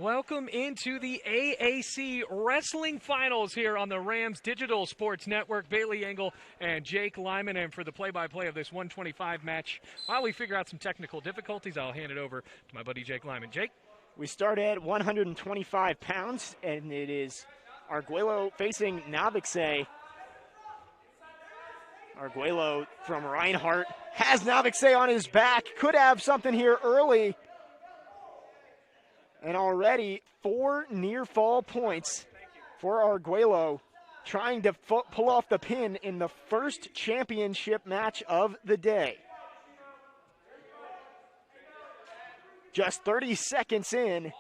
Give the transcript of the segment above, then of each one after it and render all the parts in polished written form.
Welcome into the Aac Wrestling Finals here on the Rams Digital Sports Network. Bailey Engel and Jake Lyman, and for the play-by-play of this 125 match, while we figure out some technical difficulties, I'll hand it over to my buddy Jake Lyman. Jake? We start at 125 pounds, and it is Arguello facing Navikse. Arguello from Reinhardt has Navikse on his back, could have something here early. And already 4 near fall points for Arguello, trying to pull off the pin in the first championship match of the day. Just 30 seconds in,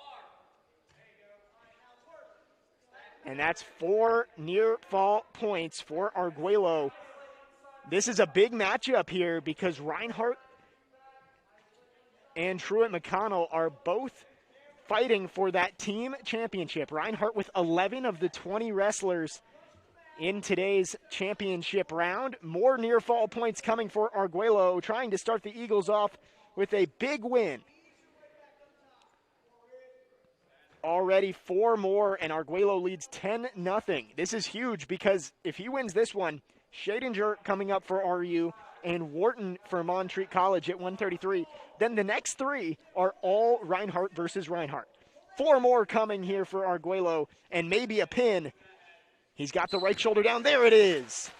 and that's 4 near fall points for Arguello. This is a big matchup here because Reinhardt and Truett McConnell are both fighting for that team championship. Reinhardt with 11 of the 20 wrestlers in today's championship round. More near fall points coming for Arguello, trying to start the Eagles off with a big win. Already 4 more, and Arguello leads 10-0. This is huge because if he wins this one, Schadinger coming up for RU and Wharton for Montreat College at 133. Then the next 3 are all Reinhardt versus Reinhardt. 4 more coming here for Arguello, and maybe a pin. He's got the right shoulder down. There it is.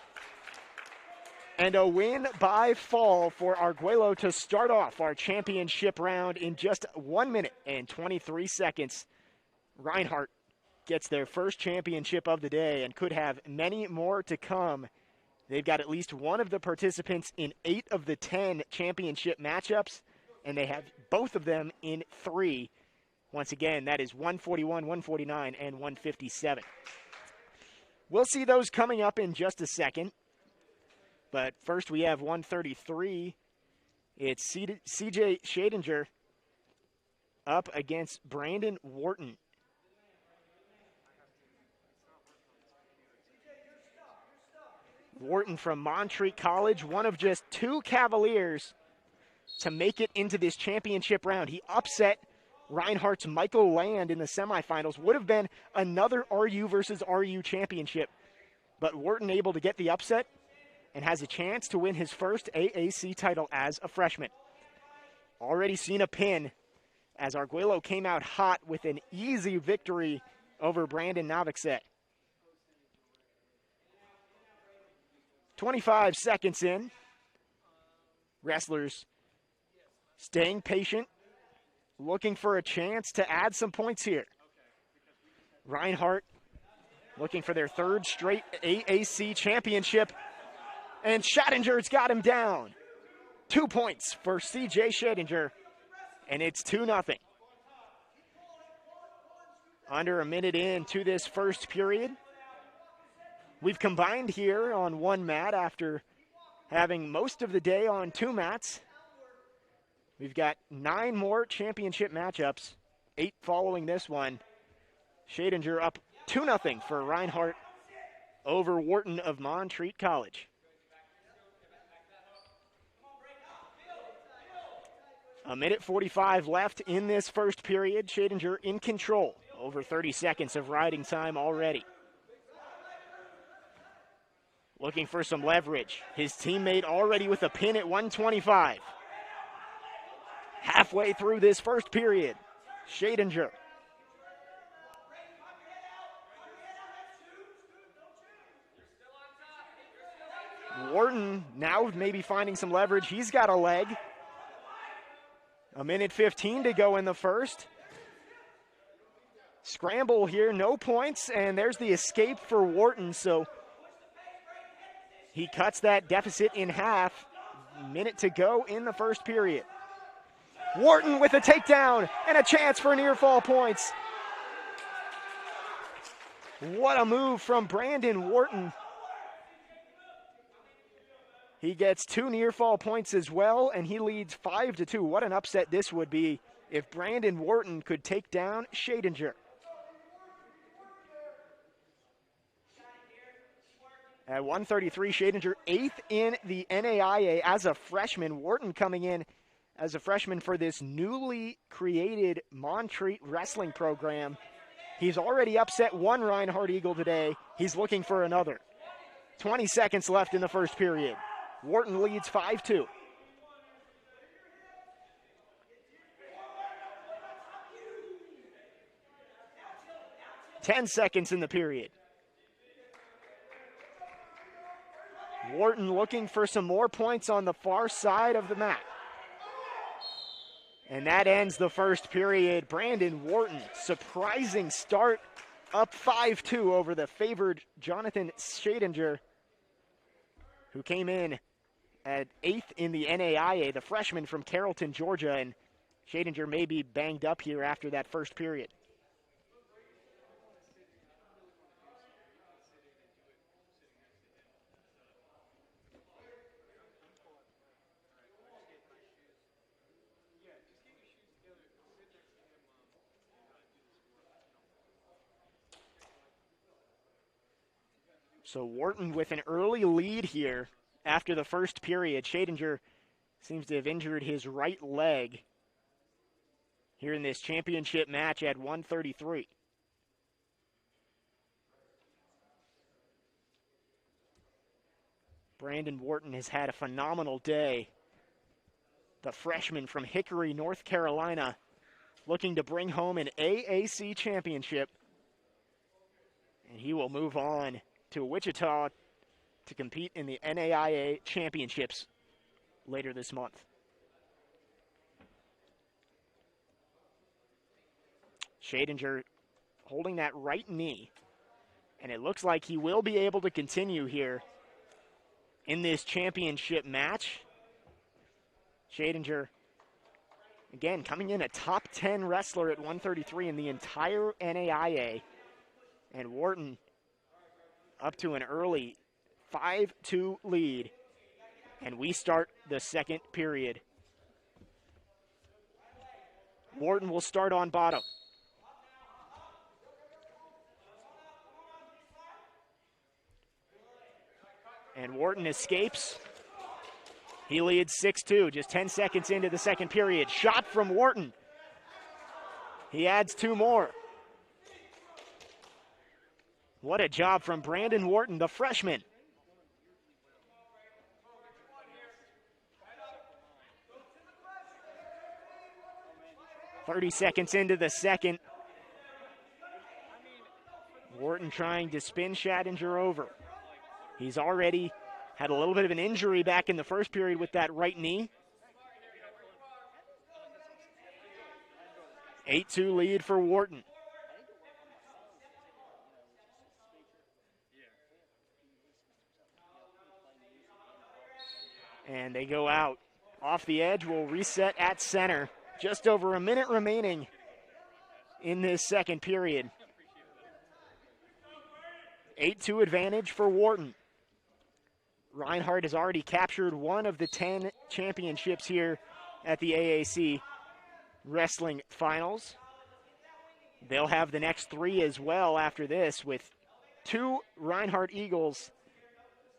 And a win by fall for Arguello to start off our championship round in just 1 minute and 23 seconds. Reinhardt gets their first championship of the day and could have many more to come. They've got at least one of the participants in 8 of the 10 championship matchups, and they have both of them in 3. Once again, that is 141, 149, and 157. We'll see those coming up in just a second. But first we have 133. It's CJ Schadinger up against Brandon Wharton. Wharton from Montreat College, one of just 2 Cavaliers to make it into this championship round. He upset Reinhardt's Michael Land in the semifinals. Would have been another RU versus RU championship. But Wharton able to get the upset and has a chance to win his first AAC title as a freshman. Already seen a pin as Arguello came out hot with an easy victory over Brandon Navikse. 25 seconds in. Wrestlers staying patient, looking for a chance to add some points here. Reinhardt looking for their 3rd straight AAC championship, and Schadinger's got him down. 2 points for CJ Schadinger, and it's 2-0. Under a minute into this first period. We've combined here on 1 mat after having most of the day on 2 mats. We've got 9 more championship matchups, 8 following this one. Schadinger up 2-0 for Reinhardt over Wharton of Montreat College. A minute 45 left in this first period. Schadinger in control. Over 30 seconds of riding time already. Looking for some leverage. His teammate already with a pin at 125. Halfway through this first period, Schadinger. Wharton now maybe finding some leverage. He's got a leg. A minute 15 to go in the first. Scramble here, no points, and there's the escape for Wharton, so he cuts that deficit in half. Minute to go in the first period. Wharton with a takedown and a chance for near fall points. What a move from Brandon Wharton. He gets 2 near fall points as well, and he leads 5-2. What an upset this would be if Brandon Wharton could take down Schadinger. At 133, Schadinger 8th in the NAIA as a freshman. Wharton coming in as a freshman for this newly created Montreat wrestling program. He's already upset one Reinhardt Eagle today. He's looking for another. 20 seconds left in the first period. Wharton leads 5-2. Ten seconds in the period. Wharton looking for some more points on the far side of the mat. And that ends the first period. Brandon Wharton, surprising start, up 5-2 over the favored Jonathan Schadinger, who came in at 8th in the NAIA, the freshman from Carrollton, Georgia. And Schadinger may be banged up here after that first period. So Wharton with an early lead here after the first period. Schadinger seems to have injured his right leg here in this championship match at 133. Brandon Wharton has had a phenomenal day. The freshman from Hickory, North Carolina, looking to bring home an AAC championship. And he will move on to Wichita to compete in the NAIA championships later this month. Schadinger holding that right knee, and it looks like he will be able to continue here in this championship match. Schadinger, again, coming in a top 10 wrestler at 133 in the entire NAIA, and Wharton up to an early 5-2 lead, and we start the second period. Wharton will start on bottom. And Wharton escapes. He leads 6-2, just 10 seconds into the second period. Shot from Wharton. He adds two more. What a job from Brandon Wharton, the freshman. "30 seconds into the second. Wharton trying to spin Schadinger over. He's already had a little bit of an injury back in the first period with that right knee. 8-2 lead for Wharton. And they go out. Off the edge, will reset at center. Just over a minute remaining in this second period. 8-2 advantage for Wharton. Reinhardt has already captured one of the 10 championships here at the AAC Wrestling Finals. They'll have the next 3 as well after this, with 2 Reinhardt Eagles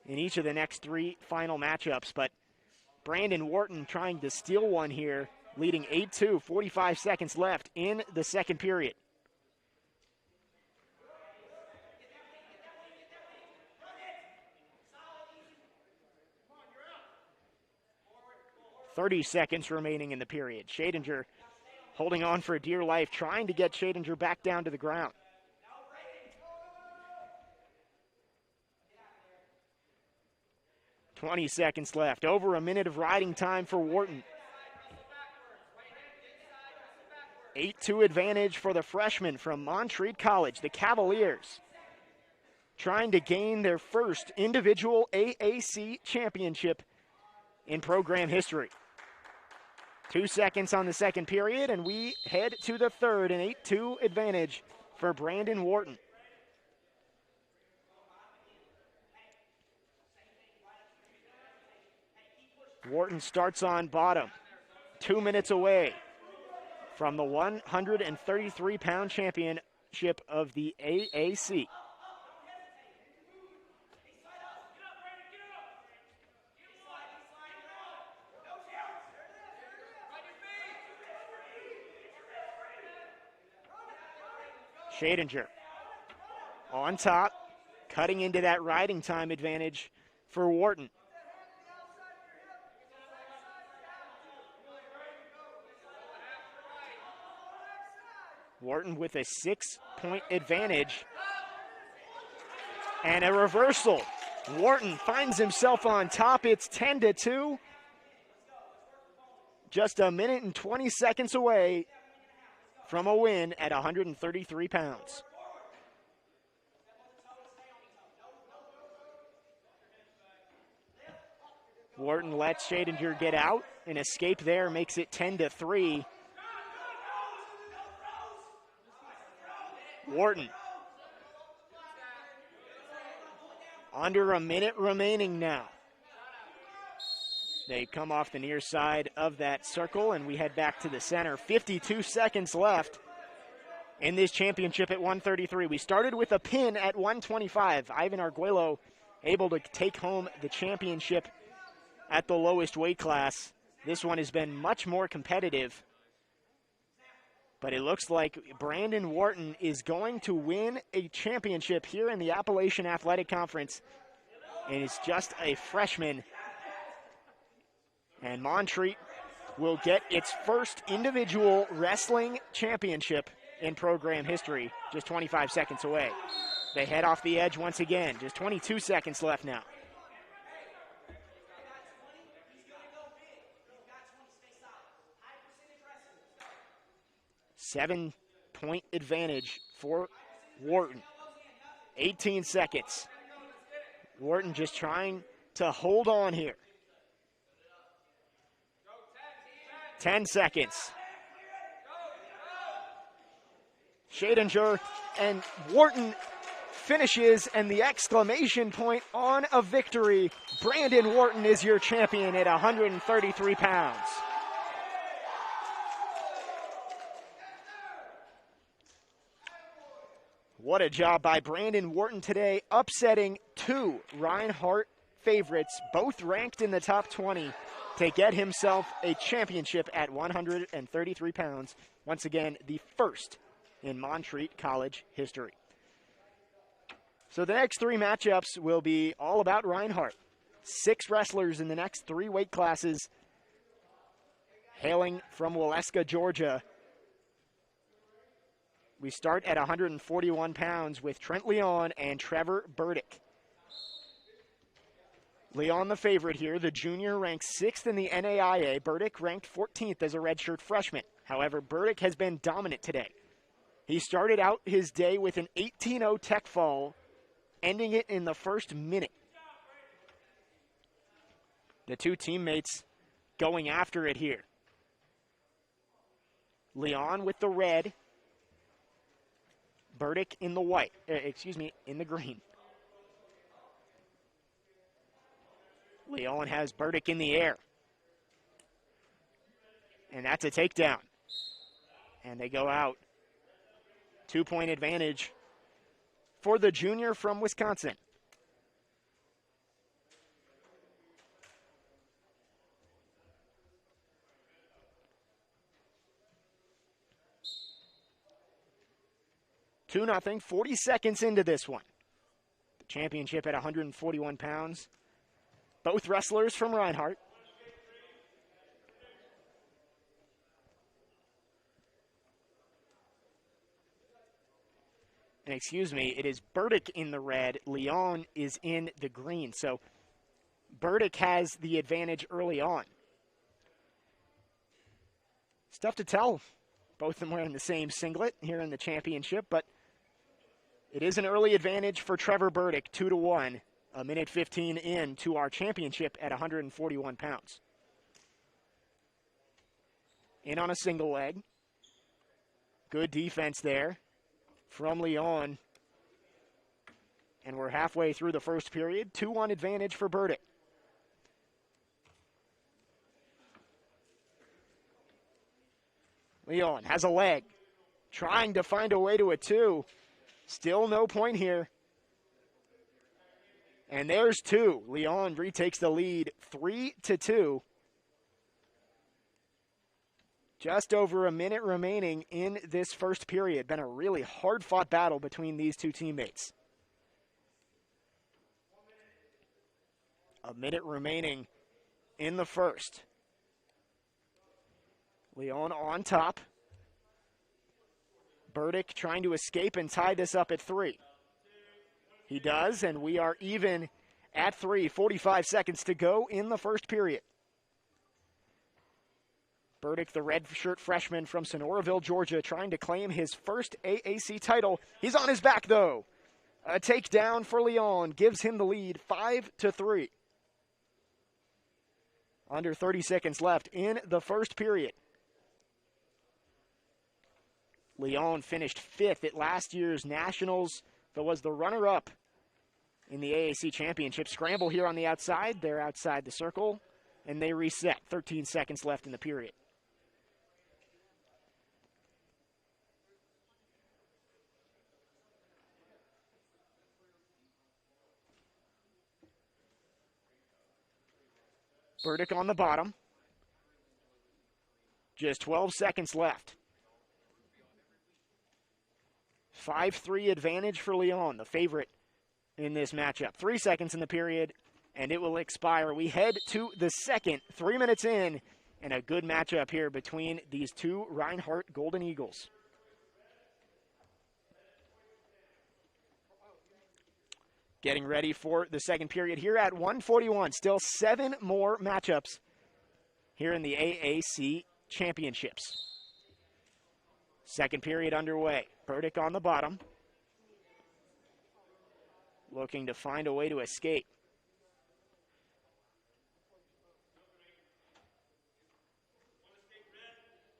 in each of the next 3 final matchups. But Brandon Wharton trying to steal one here, leading 8-2, 45 seconds left in the second period. "30 seconds remaining in the period. Schadinger holding on for dear life, trying to get Schadinger back down to the ground. "20 seconds left. Over a minute of riding time for Wharton. 8-2 advantage for the freshman from Montreat College, the Cavaliers, trying to gain their first individual AAC championship in program history. 2 seconds on the second period, and we head to the third, an 8-2 advantage for Brandon Wharton. Wharton starts on bottom, 2 minutes away from the 133-pound championship of the AAC. Schadinger on top, cutting into that riding time advantage for Wharton. Wharton with a 6-point advantage. And a reversal. Wharton finds himself on top. It's 10-2. Just a minute and 20 seconds away from a win at 133 pounds. Wharton lets Schadinger get out. An escape there makes it 10-3. Wharton. Under a minute remaining now. They come off the near side of that circle, and we head back to the center. 52 seconds left in this championship at 133. We started with a pin at 125. Ivan Arguello able to take home the championship at the lowest weight class. This one has been much more competitive. But it looks like Brandon Wharton is going to win a championship here in the Appalachian Athletic Conference. And is just a freshman. And Montreat will get its first individual wrestling championship in program history, just 25 seconds away. They head off the edge once again, just 22 seconds left now. Seven-point advantage for Wharton. 18 seconds. Wharton just trying to hold on here. 10 seconds. Schadinger and Wharton finishes, and the exclamation point on a victory. Brandon Wharton is your champion at 133 pounds. What a job by Brandon Wharton today, upsetting two Reinhardt favorites, both ranked in the top 20, to get himself a championship at 133 pounds. Once again, the first in Montreat College history. So the next three matchups will be all about Reinhardt. 6 wrestlers in the next 3 weight classes, hailing from Waleska, Georgia. We start at 141 pounds with Trent Leon and Trevor Burdick. Leon the favorite here, the junior ranked 6th in the NAIA. Burdick ranked 14th as a redshirt freshman. However, Burdick has been dominant today. He started out his day with an 18-0 tech fall, ending it in the first minute. The two teammates going after it here. Leon with the red. Burdick in the white, in the green. Leon has Burdick in the air. And that's a takedown. And they go out. 2-point advantage for the junior from Wisconsin. Two 2-0, 40 seconds into this one. The championship at 141 pounds. Both wrestlers from Reinhardt. And excuse me, it is Burdick in the red. Leon is in the green. So Burdick has the advantage early on. It's tough to tell. Both of them wearing the same singlet here in the championship, but it is an early advantage for Trevor Burdick, 2-1. A minute 15 in to our championship at 141 pounds. In on a single leg. Good defense there from Leon. And we're halfway through the first period. 2-1 advantage for Burdick. Leon has a leg. Trying to find a way to a 2. Still no point here. And there's 2. Leon retakes the lead, 3-2. Just over a minute remaining in this first period. Been a really hard-fought battle between these two teammates. A minute remaining in the first. Leon on top. Burdick trying to escape and tie this up at 3. He does, and we are even at 3. 45 seconds to go in the first period. Burdick, the red shirt freshman from Sonoraville, Georgia, trying to claim his first AAC title. He's on his back, though. A takedown for Leon gives him the lead, 5-3. Under 30 seconds left in the first period. Leon finished 5th at last year's Nationals, but was the runner-up in the AAC Championship. Scramble here on the outside. They're outside the circle, and they reset. 13 seconds left in the period. Burdick on the bottom. Just 12 seconds left. 5-3 advantage for Leon, the favorite in this matchup. 3 seconds in the period, and it will expire. We head to the second, 3 minutes in, and a good matchup here between these two Reinhardt Golden Eagles. Getting ready for the second period here at 1:41. Still 7 more matchups here in the AAC Championships. Second period underway. Burdick on the bottom. Looking to find a way to escape.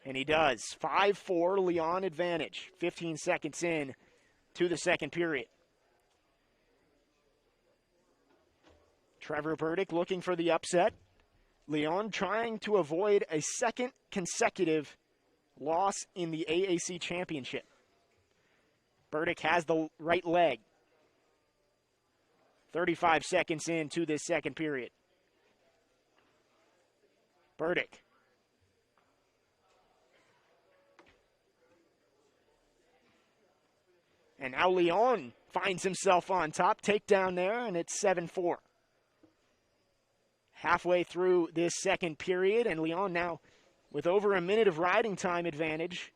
And he does. 5-4 Leon advantage. 15 seconds in to the second period. Trevor Burdick looking for the upset. Leon trying to avoid a second consecutive loss in the AAC Championship. Burdick has the right leg. 35 seconds into this second period. Burdick. And now Leon finds himself on top. Takedown there, and it's 7-4. Halfway through this second period, and Leon now with over a minute of riding time advantage.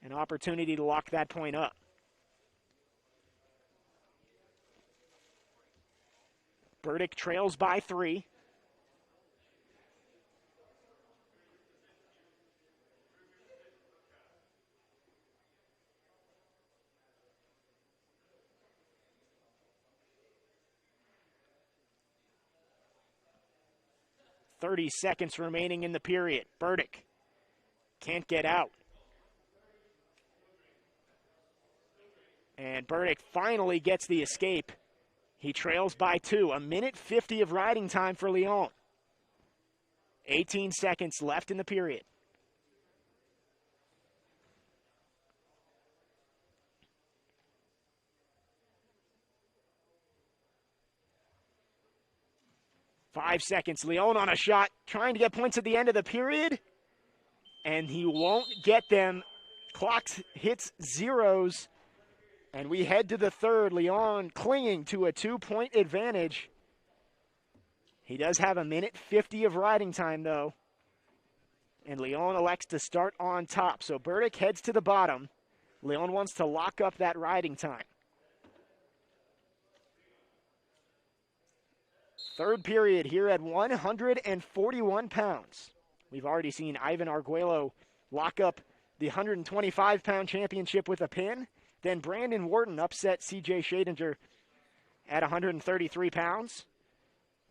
An opportunity to lock that point up. Burdick trails by 3. .30 seconds remaining in the period. Burdick can't get out. And Burdick finally gets the escape. He trails by 2. A minute 50 of riding time for Leon. 18 seconds left in the period. Five seconds. Leon on a shot, trying to get points at the end of the period. And he won't get them. Clock hits zeros. And we head to the third. Leon clinging to a 2-point advantage. He does have a minute 50 of riding time, though. And Leon elects to start on top. So Burdick heads to the bottom. Leon wants to lock up that riding time. Third period here at 141 pounds. We've already seen Ivan Arguello lock up the 125-pound championship with a pin. Then Brandon Wharton upset C.J. Schadinger at 133 pounds.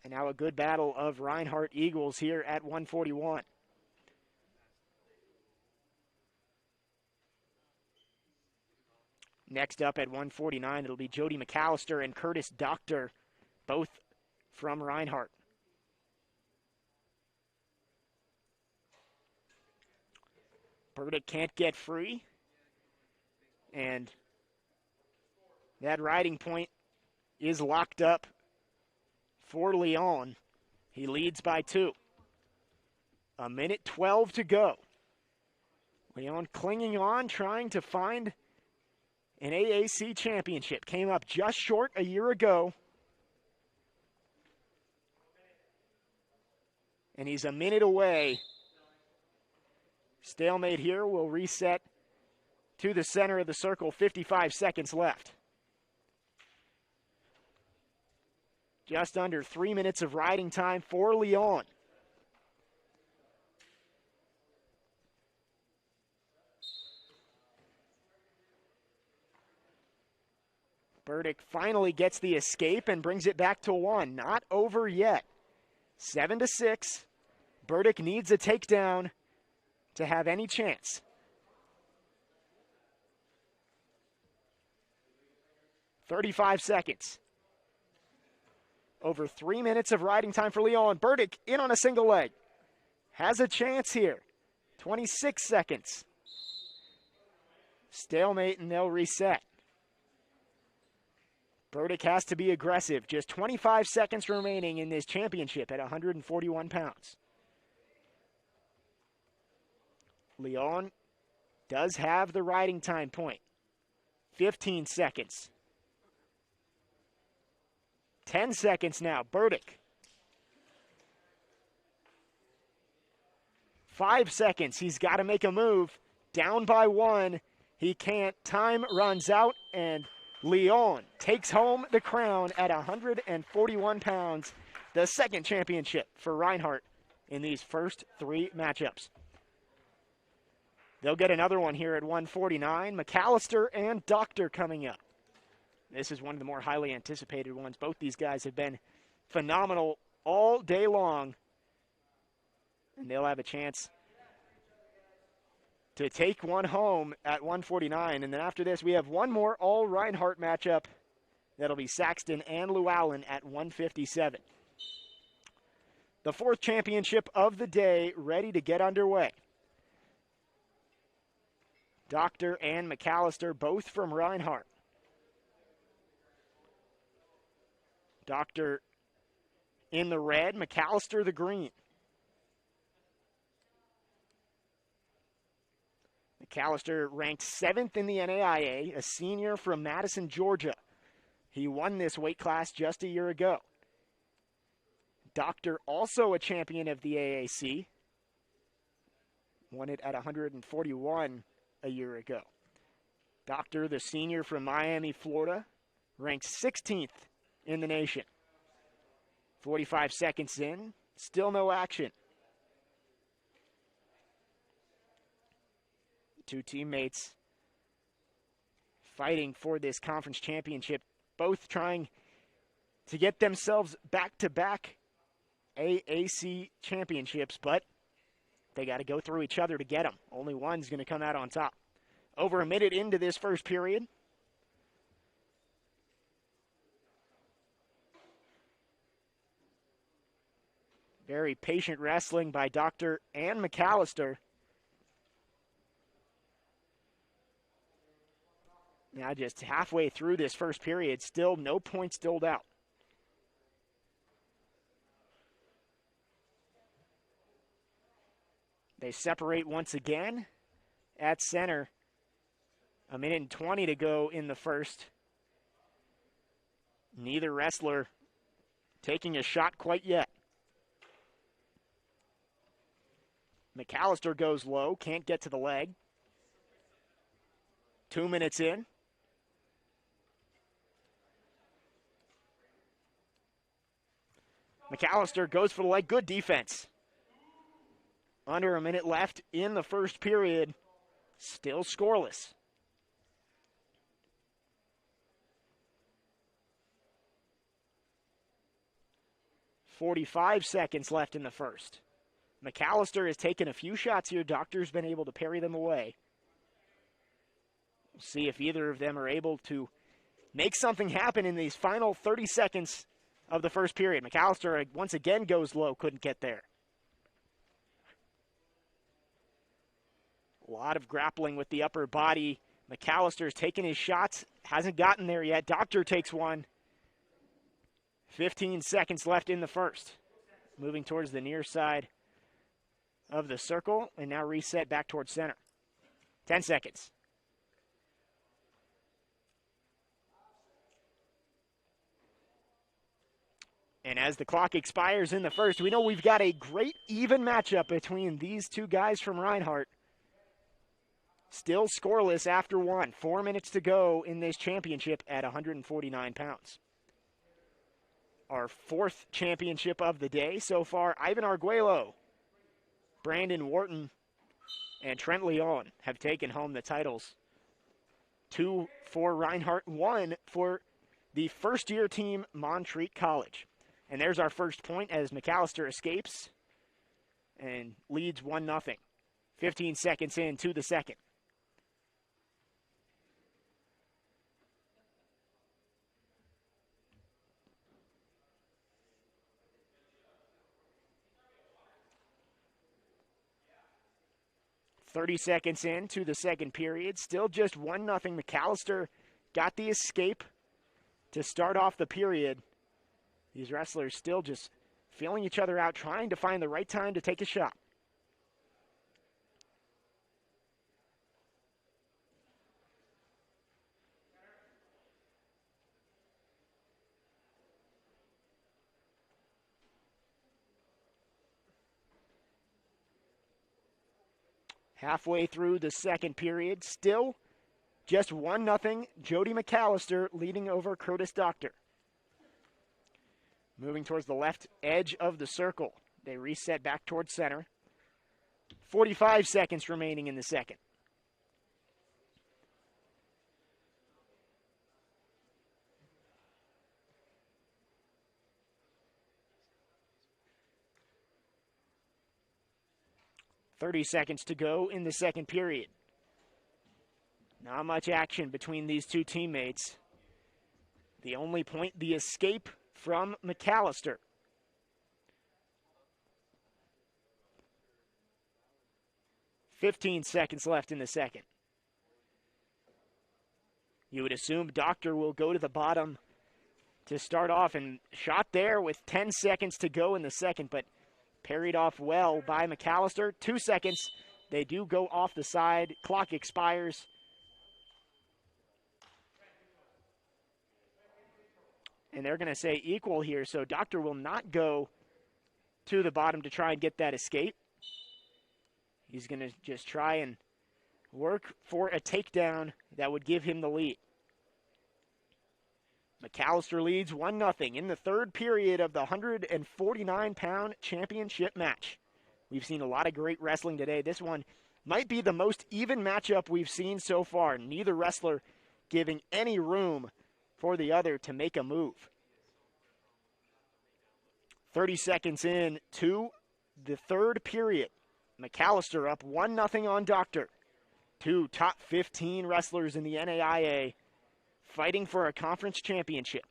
And now a good battle of Reinhardt Eagles here at 141. Next up at 149, it'll be Jody McAllister and Curtis Doctor, both from Reinhardt. Burdick can't get free. And that riding point is locked up for Leon. He leads by 2. A minute 12 to go. Leon clinging on, trying to find an AAC championship. Came up just short a year ago. And he's a minute away. Stalemate here will reset to the center of the circle. 55 seconds left. Just under 3 minutes of riding time for Leon. Burdick finally gets the escape and brings it back to 1. Not over yet. 7-6. Burdick needs a takedown to have any chance. "35 seconds. Over 3 minutes of riding time for Leon. Burdick in on a single leg. Has a chance here. 26 seconds. Stalemate and they'll reset. Burdick has to be aggressive. Just 25 seconds remaining in this championship at 141 pounds. Leon does have the riding time point. 15 seconds. 10 seconds now. Burdick. 5 seconds. He's got to make a move. Down by 1. He can't. Time runs out, and Leon takes home the crown at 141 pounds. The second championship for Reinhardt in these first 3 matchups. They'll get another one here at 149. McAllister and Doctor coming up. This is one of the more highly anticipated ones. Both these guys have been phenomenal all day long. And they'll have a chance to take one home at 149. And then after this, we have one more all-Reinhardt matchup. That'll be Saxton and Llewellyn at 157. The 4th championship of the day ready to get underway. Doctor and McAllister, both from Reinhardt. Doctor in the red, McAllister the green. McAllister ranked 7th in the NAIA, a senior from Madison, Georgia. He won this weight class just a year ago. Doctor, also a champion of the AAC. Won it at 141 a year ago. Doctor, the senior from Miami, Florida, ranked 16th in the nation. 45 seconds in, still no action. Two teammates fighting for this conference championship, both trying to get themselves back-to-back AAC championships, but they got to go through each other to get them. Only one's going to come out on top. Over a minute into this first period. Very patient wrestling by Doctor and McAllister. Now just halfway through this first period, still no points doled out. They separate once again at center. A minute and 20 to go in the first. Neither wrestler taking a shot quite yet. McAllister goes low, can't get to the leg. 2 minutes in. McAllister goes for the leg, good defense. Under a minute left in the first period, still scoreless. .45 seconds left in the first. McAllister has taken a few shots here. Doctor's been able to parry them away. We'll see if either of them are able to make something happen in these final 30 seconds of the first period. McAllister once again goes low, couldn't get there. A lot of grappling with the upper body. McAllister's taken his shots, hasn't gotten there yet. Doctor takes one. 15 seconds left in the first. Moving towards the near side of the circle, and now reset back towards center. 10 seconds. And as the clock expires in the first, we know we've got a great even matchup between these two guys from Reinhardt. Still scoreless after one. 4 minutes to go in this championship at 149 pounds. Our fourth championship of the day so far. Ivan Arguello, Brandon Wharton, and Trent Leon have taken home the titles. 2 for Reinhardt, 1 for the first-year team, Montreat College. And there's our first point as McAllister escapes and leads 1-0. 15 seconds into the second. .30 seconds into the second period. Still just 1-0. McAllister got the escape to start off the period. These wrestlers still just feeling each other out, trying to find the right time to take a shot. Halfway through the second period, still just 1-0. Jody McAllister leading over Curtis Doctor. Moving towards the left edge of the circle. They reset back towards center. 45 seconds remaining in the second. .30 seconds to go in the second period. Not much action between these two teammates. The only point, the escape from McAllister. .15 seconds left in the second. You would assume Doctor will go to the bottom to start off, and shot there with 10 seconds to go in the second, but parried off well by McAllister. 2 seconds. They do go off the side. Clock expires. And they're going to say equal here, so Doctor will not go to the bottom to try and get that escape. He's going to just try and work for a takedown that would give him the lead. McAllister leads 1-0 in the third period of the 149-pound championship match. We've seen a lot of great wrestling today. This one might be the most even matchup we've seen so far. Neither wrestler giving any room for the other to make a move. 30 seconds in to the third period. McAllister up 1-0 on Doctor. Two top 15 wrestlers in the NAIA fighting for a conference championship.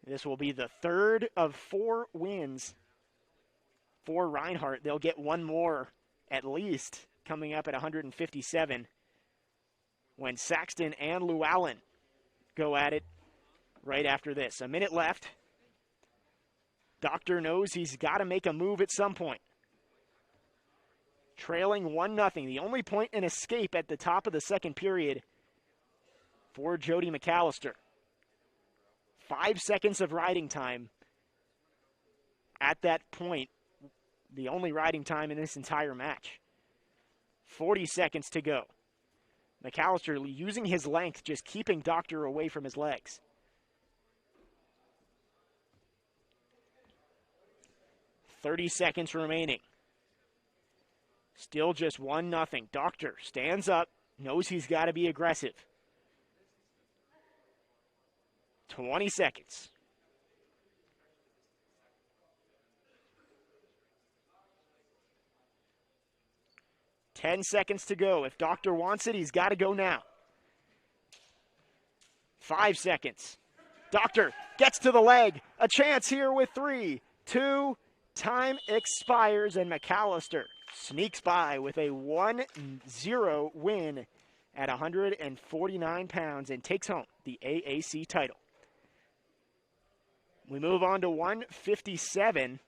This will be the third of 4 wins for Reinhardt. They'll get one more at least coming up at 157 when Saxton and Llewellyn go at it right after this. A minute left. Doctor knows he's got to make a move at some point. Trailing 1-0. The only point in escape at the top of the second period for Jody McAllister. 5 seconds of riding time. At that point, the only riding time in this entire match. 40 seconds to go. McAllister using his length, just keeping Doctor away from his legs. .30 seconds remaining. Still just 1-0. Doctor stands up, knows he's got to be aggressive. 20 seconds. Ten seconds to go. If Doctor wants it, he's got to go now. 5 seconds. Doctor gets to the leg. A chance here with 3, 2, time expires, and McAllister sneaks by with a 1-0 win at 149 pounds and takes home the AAC title. We move on to 157.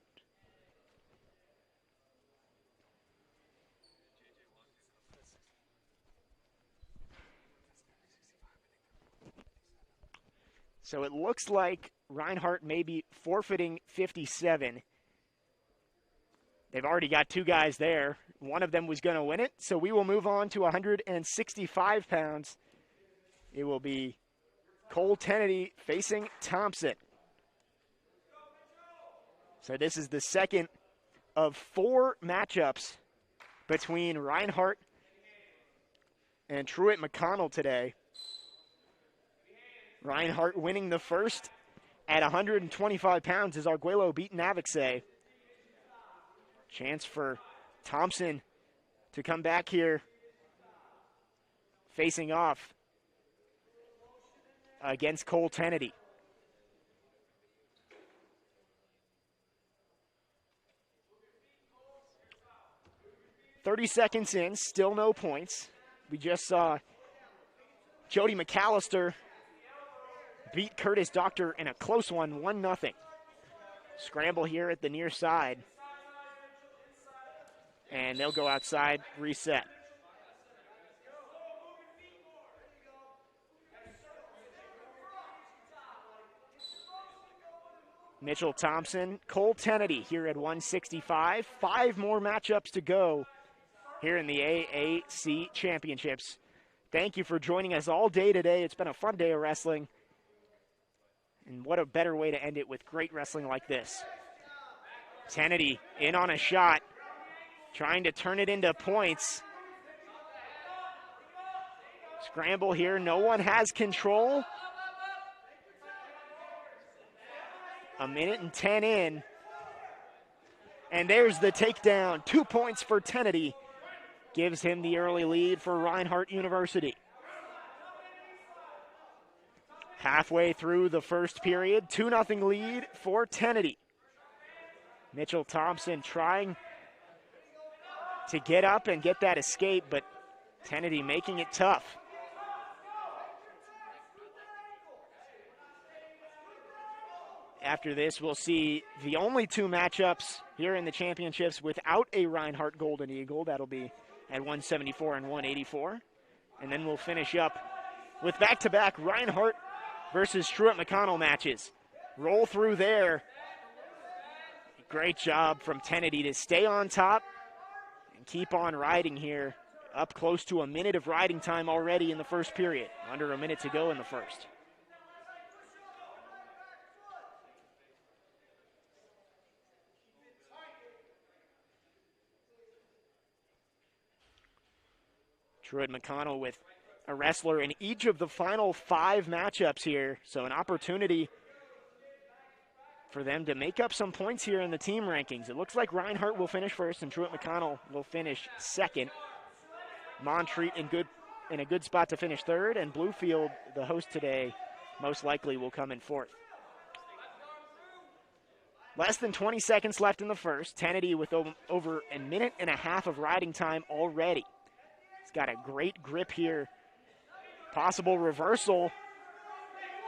So it looks like Reinhardt may be forfeiting 57. They've already got two guys there. One of them was going to win it. So we will move on to 165 pounds. It will be Cole Tennedy facing Thompson. So this is the second of 4 matchups between Reinhardt and Truett McConnell today. Reinhardt winning the first at 125 pounds as Arguello beat Navixay. Chance for Thompson to come back here facing off against Cole Tennedy. "30 seconds in, still no points. We just saw Jody McAllister beat Curtis Doctor in a close one, 1-0. Scramble here at the near side. And they'll go outside, reset. Mitchell Thompson, Cole Tennedy here at 165. 5 more matchups to go here in the AAC Championships. Thank you for joining us all day today. It's been a fun day of wrestling. And what a better way to end it with great wrestling like this. Tennedy in on a shot, trying to turn it into points. Scramble here, no one has control. 1:10 in. And there's the takedown. 2 points for Tennedy. Gives him the early lead for Reinhardt University. Halfway through the first period, 2-0 lead for Tennedy. Mitchell Thompson trying to get up and get that escape, but Tennedy making it tough. After this, we'll see the only 2 matchups here in the championships without a Reinhardt Golden Eagle. That'll be at 174 and 184. And then we'll finish up with back-to-back Reinhardt versus Truett McConnell matches. Roll through there. Great job from Tennedy to stay on top and keep on riding here. Up close to a minute of riding time already in the first period. Under a minute to go in the first. Truett McConnell with a wrestler in each of the final 5 matchups here. So an opportunity for them to make up some points here in the team rankings. It looks like Reinhardt will finish first and Truett McConnell will finish second. Montreat in a good spot to finish third, and Bluefield, the host today, most likely will come in fourth. Less than 20 seconds left in the first. Tennedy with over a minute and a half of riding time already. He's got a great grip here. Possible reversal.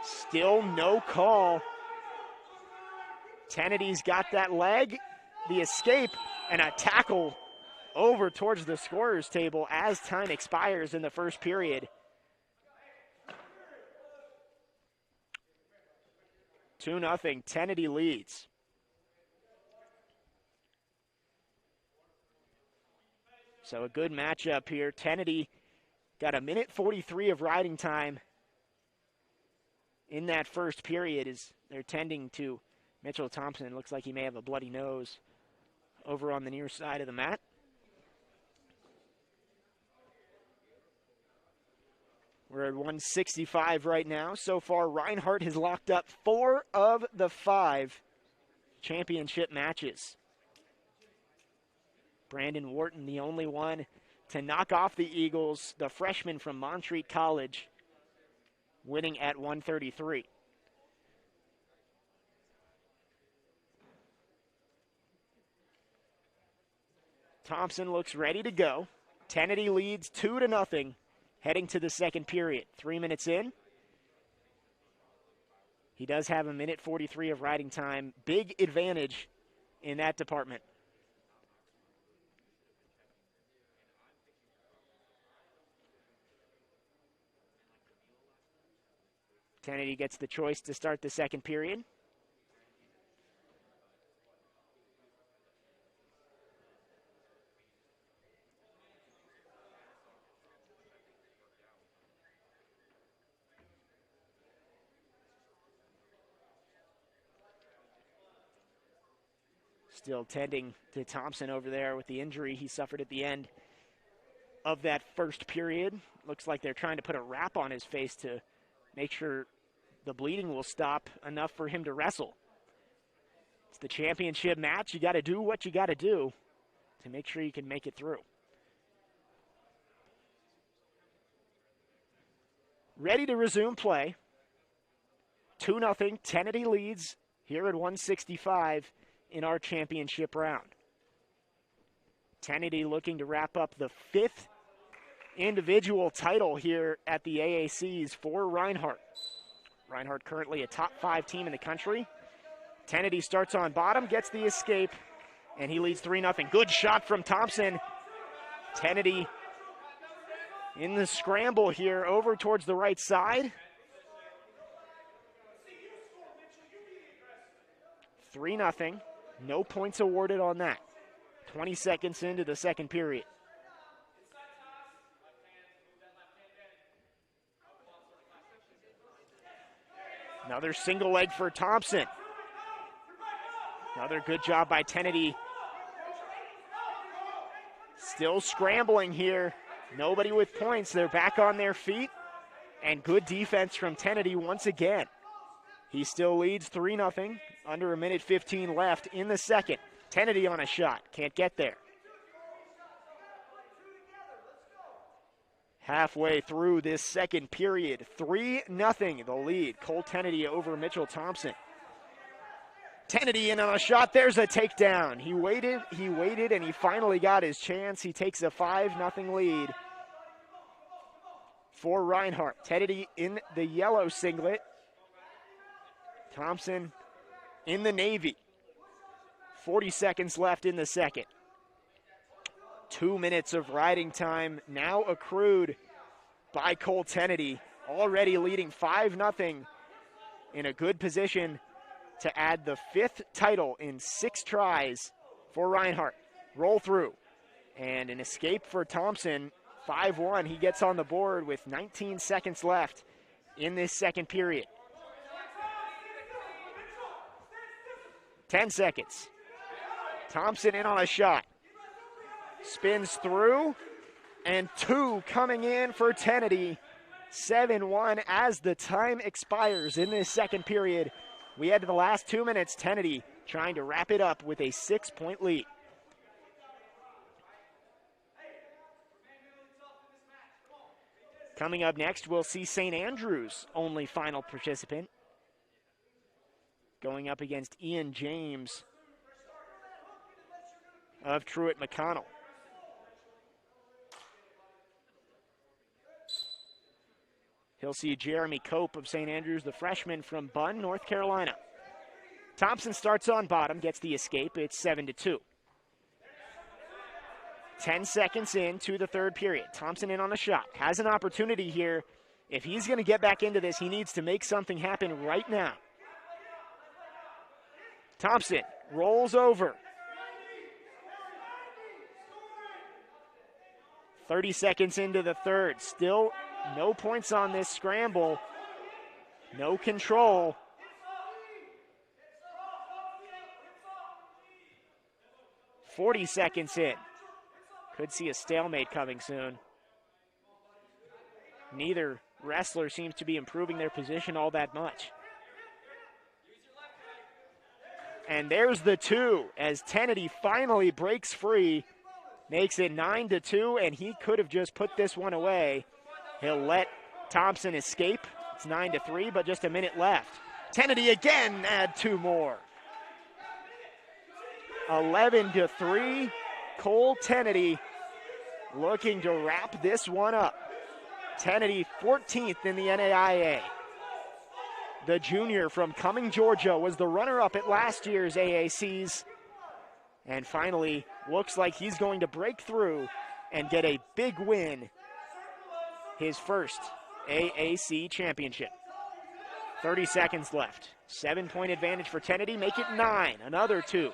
Still no call. Tennedy's got that leg, the escape, and a tackle over towards the scorer's table as time expires in the first period. 2-0, Tennedy leads. So a good matchup here. Tennedy got a minute 43 of riding time in that first period as they're tending to Mitchell Thompson. Looks like he may have a bloody nose over on the near side of the mat. We're at 165 right now. So far, Reinhardt has locked up 4 of the 5 championship matches. Brandon Wharton, the only one to knock off the Eagles, the freshman from Montreat College, winning at 133. Thompson looks ready to go. Tennedy leads 2-0, heading to the second period. 3 minutes in. He does have a minute 43 of riding time. Big advantage in that department. Kennedy gets the choice to start the second period. Still tending to Thompson over there with the injury he suffered at the end of that first period. Looks like they're trying to put a wrap on his face to make sure the bleeding will stop enough for him to wrestle. It's the championship match. You got to do what you got to do to make sure you can make it through. Ready to resume play. 2-0. Kennedy leads here at 165 in our championship round. Kennedy looking to wrap up the 5th individual title here at the AACs for Reinhardt. Reinhardt currently a top 5 team in the country. Kennedy starts on bottom, gets the escape, and he leads 3-0. Good shot from Thompson. Kennedy in the scramble here over towards the right side. 3-0. No points awarded on that. 20 seconds into the second period. Another single leg for Thompson. Another good job by Kennedy. Still scrambling here. Nobody with points. They're back on their feet. And good defense from Kennedy once again. He still leads 3-0. Under 1:15 left in the second. Kennedy on a shot. Can't get there. Halfway through this second period. 3-0 the lead. Cole Kennedy over Mitchell Thompson. Kennedy in on a shot. There's a takedown. He waited, and he finally got his chance. He takes a 5-0 lead for Reinhardt. Kennedy in the yellow singlet. Thompson in the navy. 40 seconds left in the second. 2 minutes of riding time now accrued by Cole Kennedy. Already leading 5-0 in a good position to add the 5th title in 6 tries for Reinhardt. Roll through. And an escape for Thompson. 5-1. He gets on the board with 19 seconds left in this second period. 10 seconds. Thompson in on a shot. Spins through. And 2 coming in for Kennedy. 7-1 as the time expires in this second period. We head to the last 2 minutes. Kennedy trying to wrap it up with a 6-point lead. Coming up next, we'll see St. Andrews' only final participant going up against Ian James of Truett McConnell. He'll see Jeremy Cope of St. Andrews, the freshman from Bunn, North Carolina. Thompson starts on bottom, gets the escape. It's 7-2. 10 seconds into the third period. Thompson in on a shot. Has an opportunity here. If he's going to get back into this, he needs to make something happen right now. Thompson rolls over. 30 seconds into the third. Still no points on this scramble. No control. "40 seconds in. Could see a stalemate coming soon. Neither wrestler seems to be improving their position all that much. And there's the 2 as Kennedy finally breaks free. Makes it 9-2, and he could have just put this one away. He'll let Thompson escape. It's 9-3, but just a minute left. Kennedy again add 2 more. 11-3. Cole Kennedy looking to wrap this one up. Kennedy 14th in the NAIA. The junior from Cumming, Georgia, was the runner-up at last year's AACs. And finally, looks like he's going to break through and get a big win. His first AAC championship. 30 seconds left. 7-point advantage for Kennedy. Make it 9. Another 2.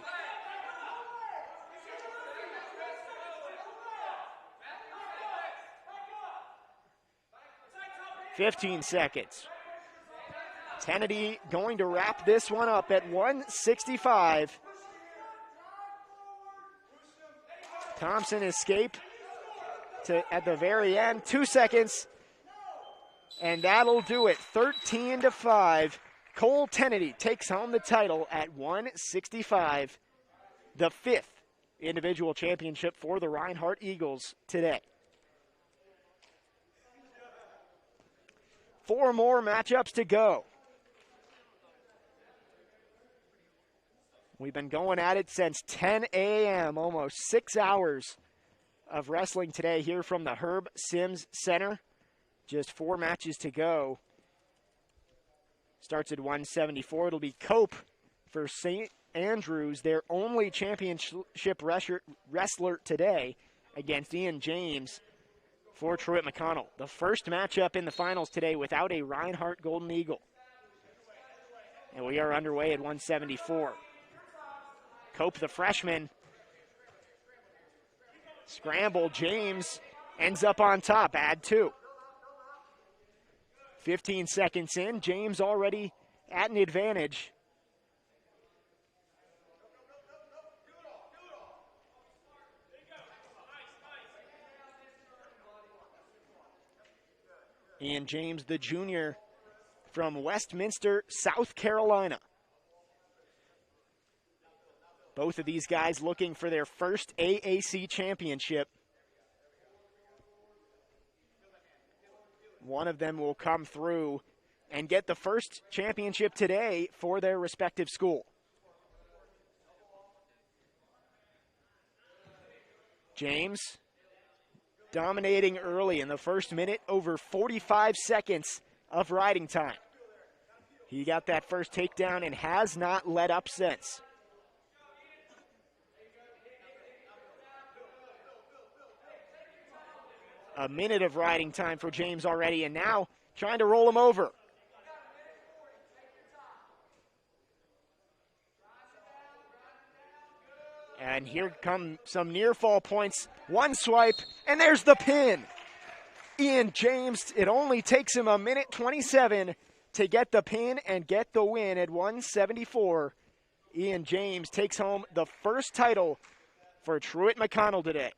$15 seconds. Kennedy going to wrap this one up at 165. Thompson escaped at the very end. 2 seconds. And that'll do it. 13-5. Cole Kennedy takes home the title at 165. The 5th individual championship for the Reinhardt Eagles today. 4 more matchups to go. We've been going at it since 10 a.m., almost 6 hours of wrestling today here from the Herb Sims Center. Just 4 matches to go. Starts at 174. It'll be Cope for St. Andrews, their only championship wrestler today, against Ian James for Truett McConnell. The first matchup in the finals today without a Reinhardt Golden Eagle. And we are underway at 174. Cope, the freshman. Scramble. James ends up on top. Add 2. 15 seconds in. James already at an advantage. Ian James, the junior from Westminster, South Carolina. Both of these guys looking for their first AAC championship. One of them will come through and get the first championship today for their respective school. James dominating early in the first minute, over 45 seconds of riding time. He got that first takedown and has not let up since. A minute of riding time for James already, and now trying to roll him over. And here come some near fall points. One swipe, and there's the pin. Ian James, it only takes him a minute 27 to get the pin and get the win at 174. Ian James takes home the first title for Truett McConnell today.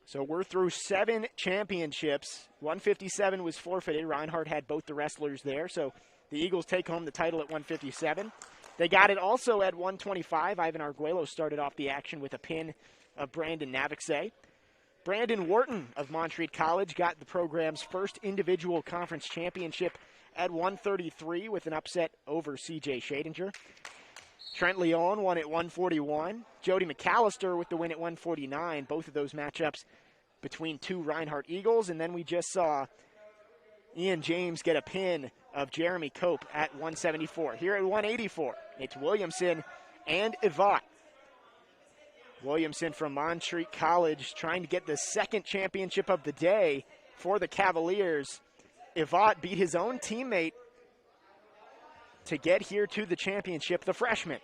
So we're through 7 championships. 157 was forfeited. Reinhardt had both the wrestlers there, so the Eagles take home the title at 157. They got it also at 125. Ivan Arguello started off the action with a pin of Brandon Navixay. Brandon Wharton of Montreat College got the program's first individual conference championship at 133 with an upset over C.J. Schadinger. Trent Leon won at 141. Jody McAllister with the win at 149. Both of those matchups between 2 Reinhardt Eagles. And then we just saw Ian James get a pin of Jeremy Cope at 174. Here at 184, it's Williamson and Ivat. Williamson from Montreat College trying to get the second championship of the day for the Cavaliers. Ivat beat his own teammate to get here to the championship, the freshman.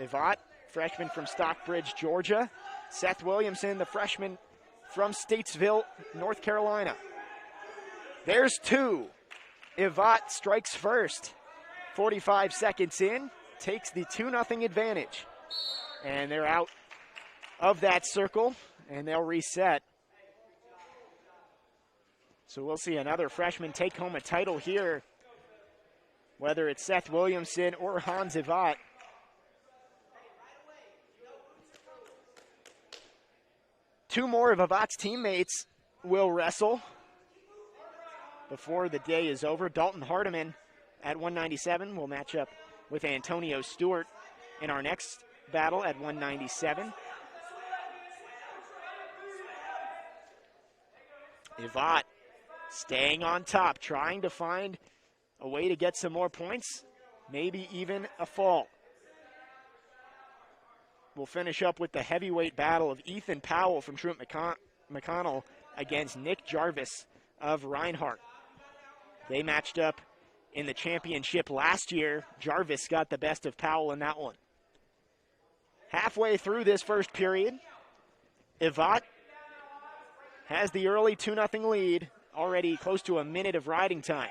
Ivat, freshman from Stockbridge, Georgia. Seth Williamson, the freshman from Statesville, North Carolina. There's 2. Ivat strikes first. 45 seconds in, takes the 2-0 advantage. And they're out of that circle, and they'll reset. So we'll see another freshman take home a title here, whether it's Seth Williamson or Hans Ivat. Two more of Ivat's teammates will wrestle before the day is over. Dalton Hardiman at 197 will match up with Antonio Stewart in our next battle at 197. Ivat staying on top, trying to find a way to get some more points, maybe even a fall. We'll finish up with the heavyweight battle of Ethan Powell from Truett McConnell against Nick Jarvis of Reinhardt. They matched up in the championship last year. Jarvis got the best of Powell in that one. Halfway through this first period, Aac has the early 2-0 lead, already close to a minute of riding time.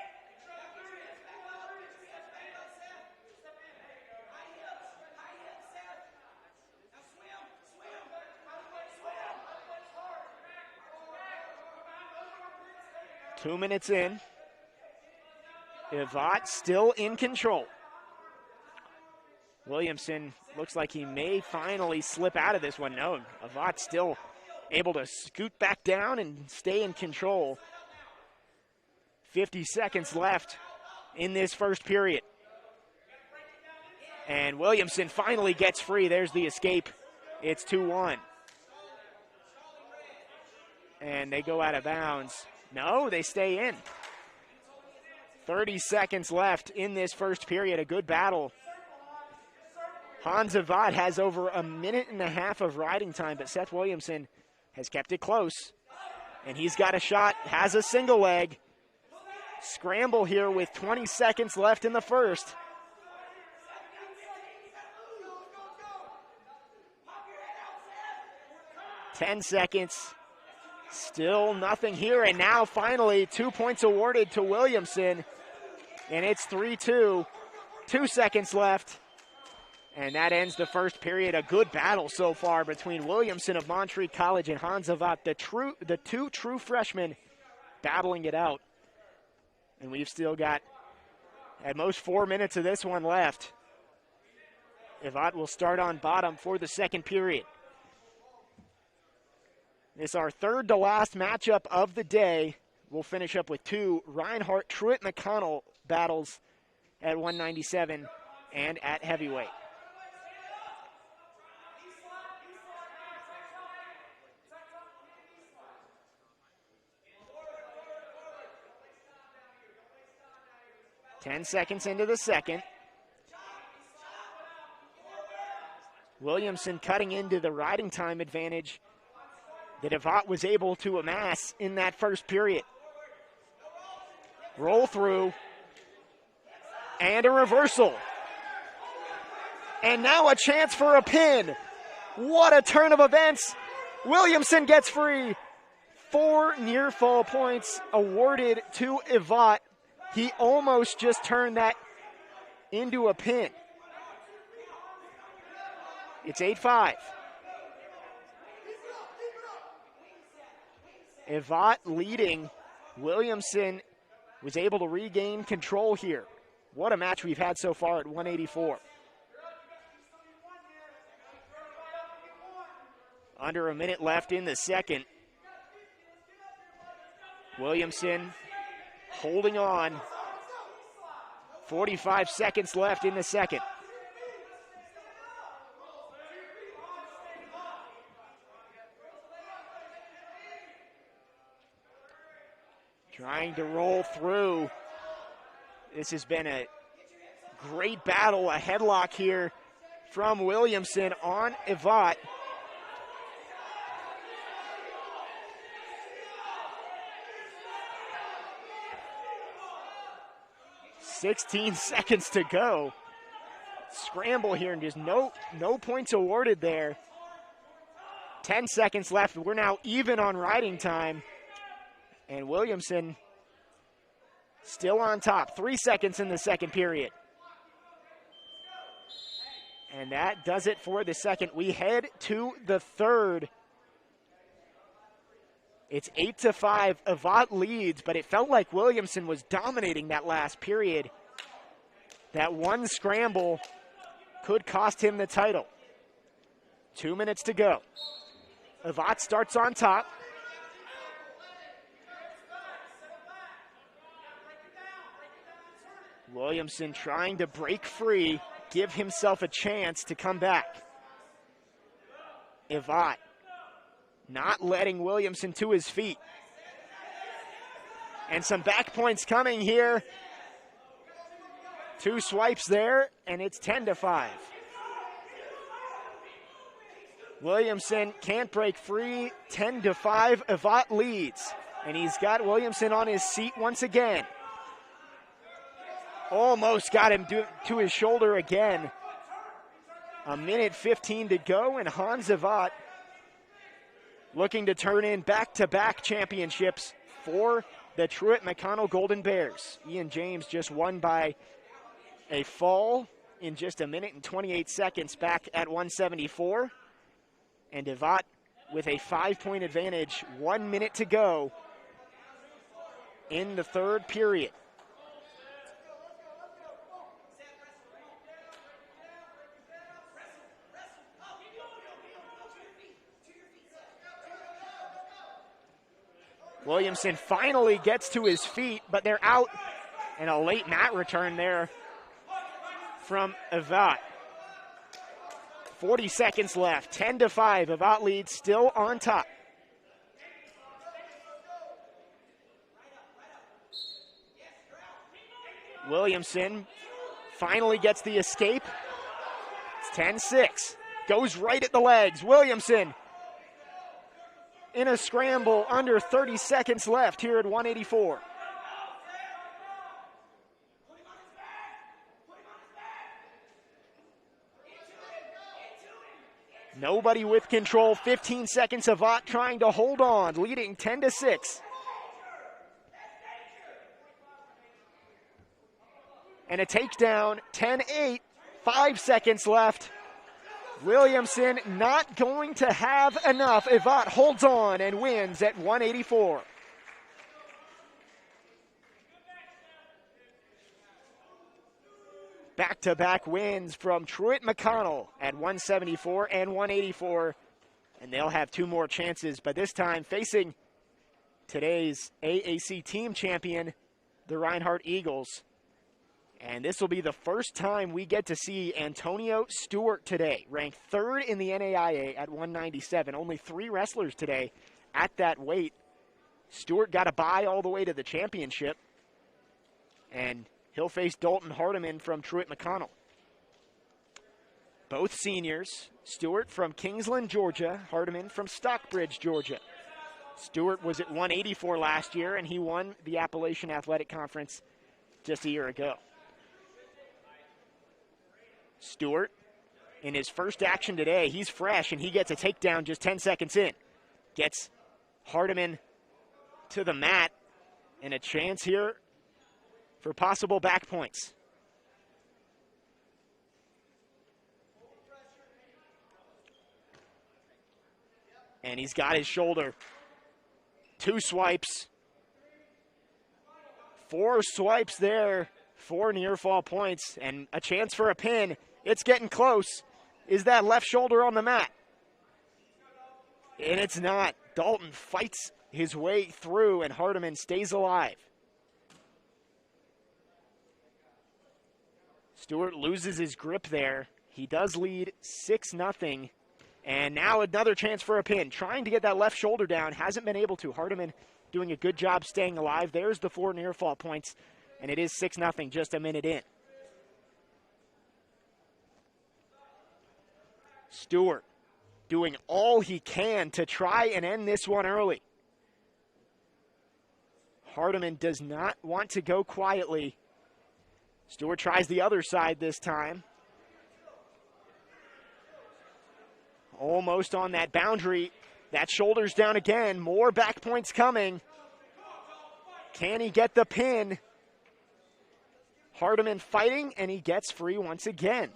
Two minutes in. Aac still in control. Williamson looks like he may finally slip out of this one. No, Aac still able to scoot back down and stay in control. 50 seconds left in this first period. And Williamson finally gets free. There's the escape. It's 2-1. And they go out of bounds. No, they stay in. 30 seconds left in this first period. A good battle. Hans Aac has over a minute and a half of riding time, but Seth Williamson has kept it close. And he's got a shot, has a single leg. Scramble here with 20 seconds left in the first. Ten seconds. Still nothing here, and now finally 2 points awarded to Williamson, and it's 3-2. 2 seconds left, and that ends the first period. A good battle so far between Williamson of Montreat College and Hans Aac, the two true freshmen battling it out. And we've still got at most 4 minutes of this one left. Aac will start on bottom for the second period. It's our third to last matchup of the day. We'll finish up with two Reinhardt Truett McConnell battles at 197 and at heavyweight. Ten seconds into the second. Williamson cutting into the riding time advantage that Aac was able to amass in that first period. Roll through, and a reversal. And now a chance for a pin. What a turn of events. Williamson gets free. 4 near fall points awarded to Aac. He almost just turned that into a pin. It's 8-5. Aac leading. Williamson was able to regain control here. What a match we've had so far at 184. Under a minute left in the second. Williamson holding on. 45 seconds left in the second. Trying to roll through. This has been a great battle, a headlock here from Williamson on Aac. "16 seconds to go." Scramble here and just no points awarded there. 10 seconds left. We're now even on riding time. And Williamson still on top. 3 seconds in the second period. And that does it for the second. We head to the third. It's 8-5. Aac leads, but it felt like Williamson was dominating that last period. That one scramble could cost him the title. 2 minutes to go. Aac starts on top. Williamson trying to break free, give himself a chance to come back. Aac not letting Williamson to his feet. And some back points coming here. 2 swipes there, and it's 10-5. Williamson can't break free. 10-5, Avant leads. And he's got Williamson on his seat once again. Almost got him to his shoulder again. A minute 15 to go, and Hans Avant looking to turn in back-to-back championships for the Truett-McConnell Golden Bears. Ian James just won by a fall in just a minute and 28 seconds back at 174. And Avant with a 5-point advantage, 1 minute to go in the third period. Williamson finally gets to his feet, but they're out, and a late mat return there from Avant. 40 seconds left, 10-5, Avant leads still on top. Williamson finally gets the escape. It's 10-6, goes right at the legs. Williamson in a scramble, under 30 seconds left here at 184. Nobody with control. 15 seconds. Avant trying to hold on, leading 10-6. And a takedown, 10-8, 5 seconds left. Williamson not going to have enough. Avant holds on and wins at 184. Back-to-back wins from Truett-McConnell at 174 and 184. And they'll have two more chances, but this time facing today's AAC team champion, the Reinhardt Eagles. And this will be the first time we get to see Antonio Stewart today, ranked third in the NAIA at 197. Only 3 wrestlers today at that weight. Stewart got a bye all the way to the championship. And he'll face Dalton Hardiman from Truett-McConnell. Both seniors. Stewart from Kingsland, Georgia. Hardiman from Stockbridge, Georgia. Stewart was at 184 last year, and he won the Appalachian Athletic Conference just a year ago. Stewart, in his first action today, he's fresh, and he gets a takedown just 10 seconds in. Gets Hardiman to the mat, and a chance here for possible back points. And he's got his shoulder. 2 swipes. 4 swipes there. 4 near fall points and a chance for a pin. It's getting close. Is that left shoulder on the mat? And it's not. Dalton fights his way through, and Hardiman stays alive. Stewart loses his grip there. He does lead 6-0. And now another chance for a pin. Trying to get that left shoulder down. Hasn't been able to. Hardiman doing a good job staying alive. There's the 4 near fall points. And it is 6-0 just a minute in. Stewart doing all he can to try and end this one early. Hardiman does not want to go quietly. Stewart tries the other side this time. Almost on that boundary. That shoulder's down again. More back points coming. Can he get the pin? Hardiman fighting, and he gets free once again.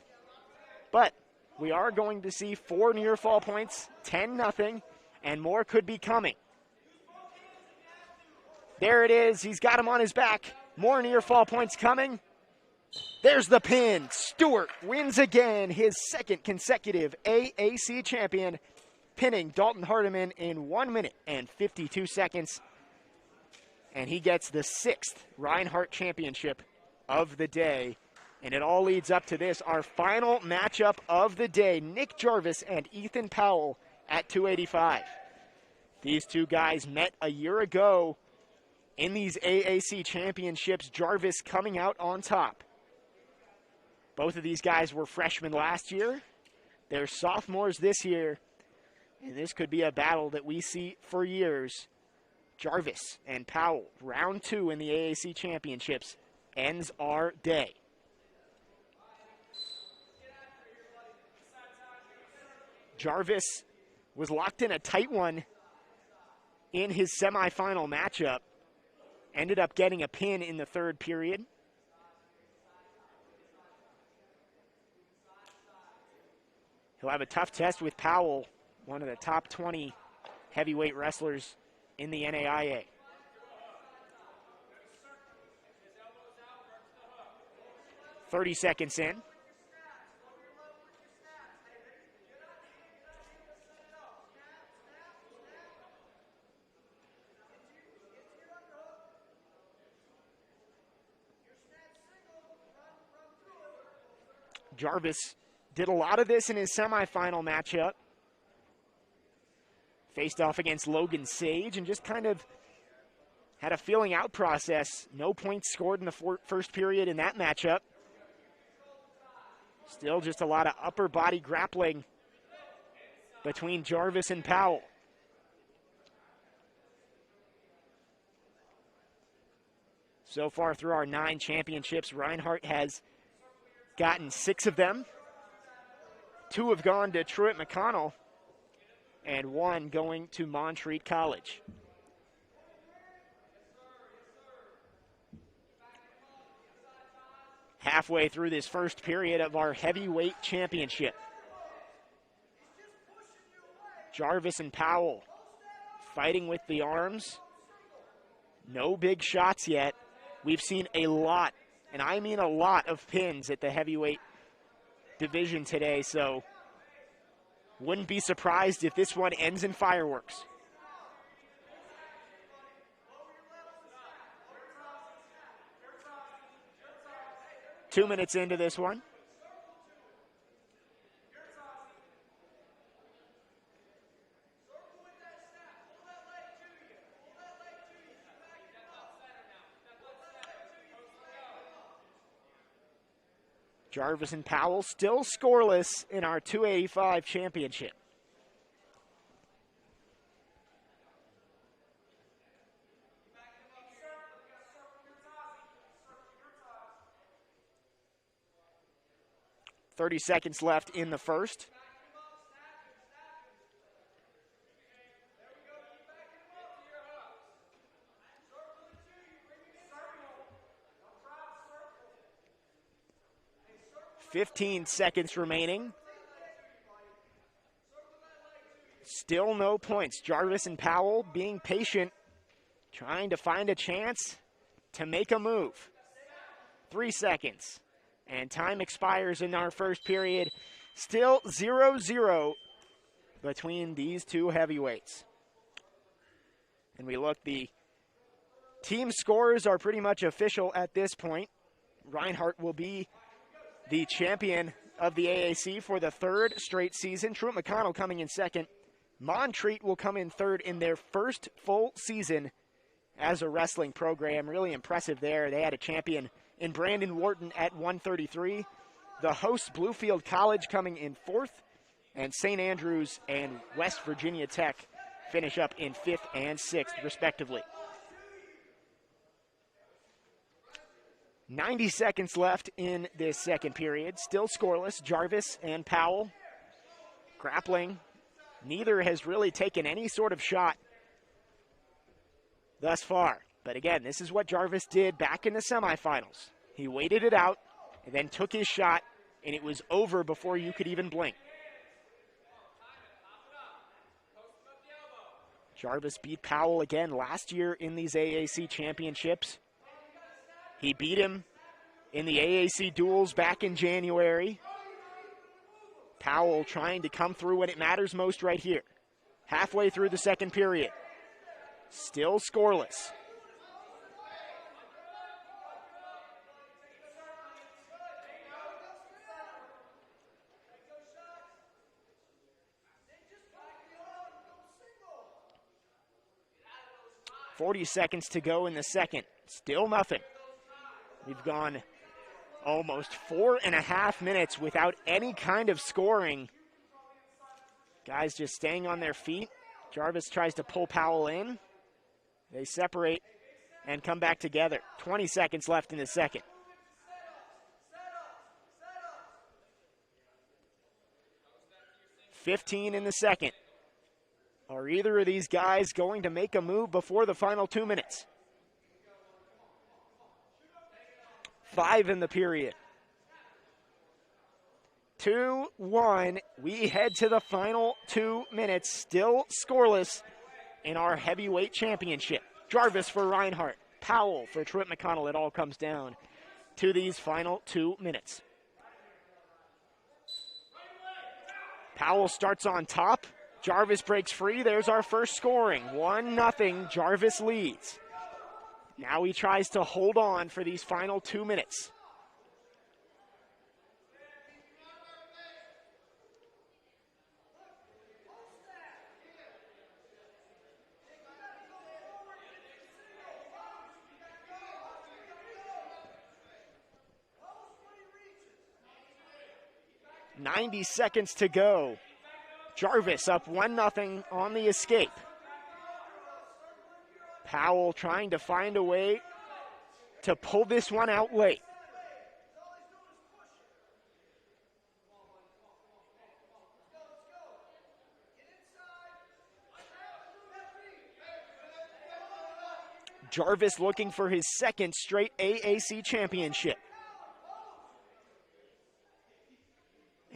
But we are going to see 4 near fall points, 10-0, and more could be coming. There it is. He's got him on his back. More near fall points coming. There's the pin. Stewart wins again, his second consecutive AAC champion, pinning Dalton Hardiman in 1 minute and 52 seconds. And he gets the 6th Reinhardt championship of the day. And it all leads up to this, our final matchup of the day, Nick Jarvis and Ethan Powell at 285. These two guys met a year ago in these AAC championships, Jarvis coming out on top. Both of these guys were freshmen last year. They're sophomores this year. And this could be a battle that we see for years. Jarvis and Powell, round 2 in the AAC Championships, ends our day. Jarvis was locked in a tight one in his semifinal matchup. Ended up getting a pin in the third period. He'll have a tough test with Powell, one of the top 20 heavyweight wrestlers in the NAIA. "30 seconds in. Jarvis did a lot of this in his semifinal matchup. Faced off against Logan Sage and just kind of had a feeling out process. No points scored in the first period in that matchup. Still just a lot of upper body grappling between Jarvis and Powell. So far through our 9 championships, Reinhardt has gotten 6 of them. 2 have gone to Truett McConnell, and 1 going to Montreat College. Halfway through this first period of our heavyweight championship. Jarvis and Powell fighting with the arms. No big shots yet. We've seen a lot, and I mean a lot, of pins at the heavyweight division today, so wouldn't be surprised if this one ends in fireworks. Two minutes into this one. Jarvis and Powell still scoreless in our 285 championship. "30 seconds left in the first. "15 seconds remaining. Still no points. Jarvis and Powell being patient, trying to find a chance to make a move. 3 seconds. And time expires in our first period. Still 0-0 between these two heavyweights. And we look, the team scores are pretty much official at this point. Reinhardt will be the champion of the AAC for the 3rd straight season. Truett McConnell coming in 2nd. Montreat will come in 3rd in their first full season as a wrestling program. Really impressive there. They had a champion in Brandon Wharton at 133. The hosts, Bluefield College, coming in 4th. And St. Andrews and West Virginia Tech finish up in 5th and 6th, respectively. 90 seconds left in this second period. Still scoreless. Jarvis and Powell grappling. Neither has really taken any sort of shot thus far. But again, this is what Jarvis did back in the semifinals. He waited it out and then took his shot, and it was over before you could even blink. Jarvis beat Powell again last year in these AAC championships. He beat him in the AAC duels back in January. Powell trying to come through when it matters most right here. Halfway through the second period. Still scoreless. .40 seconds to go in the second. Still nothing. We've gone almost 4.5 minutes without any kind of scoring Guys just staying on their feet. Jarvis tries to pull Powell in. They separate and come back together. 20 seconds left in the second. $15 in the second. Are either of these guys going to make a move before the final 2 minutes? 5 in the period. 2-1. We head to the final 2 minutes. Still scoreless in our heavyweight championship. Jarvis for Reinhardt. Powell for Truett McConnell. It all comes down to these final 2 minutes. Powell starts on top. Jarvis breaks free. There's our first scoring. 1-0. Jarvis leads. Now he tries to hold on for these final 2 minutes. .90 seconds to go. Jarvis up 1-0 on the escape. Powell trying to find a way to pull this one out late. Jarvis looking for his second straight AAC championship.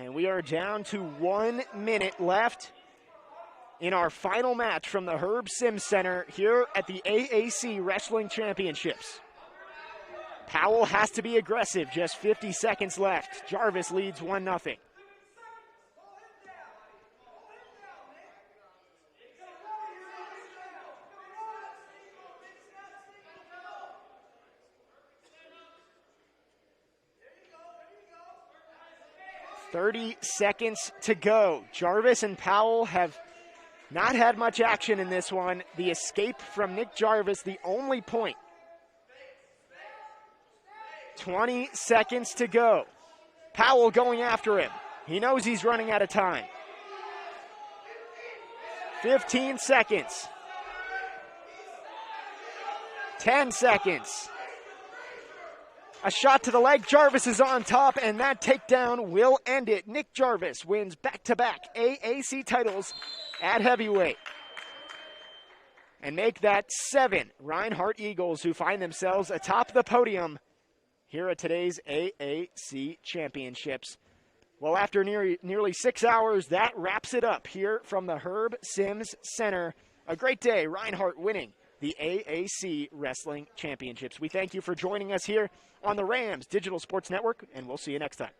And we are down to 1 minute left in our final match from the Herb Sims Center here at the AAC Wrestling Championships. Powell has to be aggressive, just 50 seconds left. Jarvis leads 1-0. .30 seconds to go. Jarvis and Powell have not had much action in this one. The escape from Nick Jarvis, the only point. 20 seconds to go. Powell going after him. He knows he's running out of time. 15 seconds. 10 seconds. A shot to the leg. Jarvis is on top, and that takedown will end it. Nick Jarvis wins back-to-back AAC titles at heavyweight. And make that 7 Reinhardt Eagles who find themselves atop the podium here at today's AAC Championships. Well, after nearly 6 hours, that wraps it up here from the Herb Sims Center. A great day, Reinhardt winning the AAC Wrestling Championships. We thank you for joining us here on the Rams Digital Sports Network, and we'll see you next time.